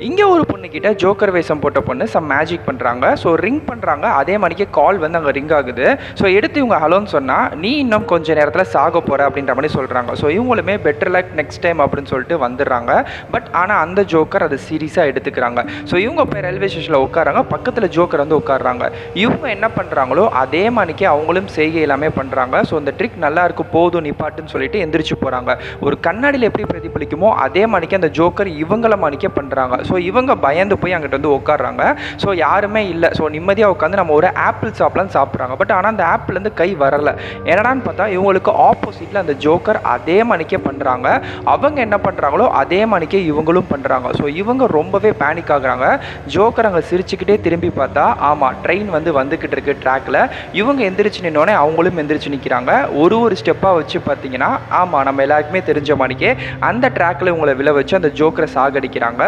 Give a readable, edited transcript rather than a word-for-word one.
இங்கே ஒரு பொண்ணுக்கிட்ட ஜோக்கர் வேஷம் போட்ட பொண்ணு சம் மேஜிக் பண்ணுறாங்க. ஸோ ரிங் பண்ணுறாங்க. அதே மாதிரிக்கே கால் வந்து அங்கே ரிங் ஆகுது. ஸோ எடுத்து இவங்க ஹலோன்னு சொன்னால் நீ இன்னும் கொஞ்சம் நேரத்தில் சாக போகிற அப்படின்ற மாதிரி சொல்கிறாங்க. ஸோ இவங்களுமே பெட்டர் லக் நெக்ஸ்ட் டைம் அப்படின்னு சொல்லிட்டு வந்துடுறாங்க. பட் ஆனால் அந்த ஜோக்கர் அதை சீரியஸாக எடுத்துக்கிறாங்க. ஸோ இவங்க போய் ரயில்வே ஸ்டேஷனில் உட்காராங்க. பக்கத்தில் ஜோக்கர் வந்து உட்காடுறாங்க. இவங்க என்ன பண்ணுறாங்களோ அதே மாதிரிக்கே அவங்களும் செய்கை எல்லாமே பண்ணுறாங்க. ஸோ இந்த ட்ரிக் நல்லா இருக்கு, போதும் நிப்பாட்டுன்னு சொல்லிட்டு எந்திரிச்சு போகிறாங்க. ஒரு கண்ணாடியில் எப்படி பிரதிபலிக்குமோ அதே மாதிரிக்கே அந்த ஜோக்கர் இவங்கள மாதிரிக்கே பண்ணுறாங்க. ஸோ இவங்க பயந்து போய் அங்கிட்ட வந்து உட்காடுறாங்க. ஸோ யாருமே இல்லை. ஸோ நிம்மதியாக உட்காந்து நம்ம ஒரு ஆப்பிள் சாப்பிட்லான்னு சாப்பிட்றாங்க. பட் ஆனால் அந்த ஆப்பிள்லேருந்து கை வரலை. என்னடான்னு பார்த்தா இவங்களுக்கு ஆப்போசிட்டில் அந்த ஜோக்கர் அதே மாதிரிக்கே பண்ணுறாங்க. அவங்க என்ன பண்ணுறாங்களோ அதே மாதிரிக்கே இவங்களும் பண்ணுறாங்க. ஸோ இவங்க ரொம்பவே பேனிக் ஆகுறாங்க. ஜோக்கர் அங்கே சிரிச்சுக்கிட்டே திரும்பி பார்த்தா ஆமாம் ட்ரெயின் வந்து வந்துக்கிட்டு இருக்கு ட்ராக்கில். இவங்க எந்திரிச்சு நின்னோடனே அவங்களும் எந்திரிச்சு நிற்கிறாங்க. ஒரு ஸ்டெப்பாக வச்சு பார்த்தீங்கன்னா ஆமாம் நம்ம எல்லாருக்குமே தெரிஞ்ச மாதிரிக்கே அந்த ட்ராக்கில் இவங்களை விழ வச்சு அந்த ஜோக்கரை சாகடிக்கிறாங்க.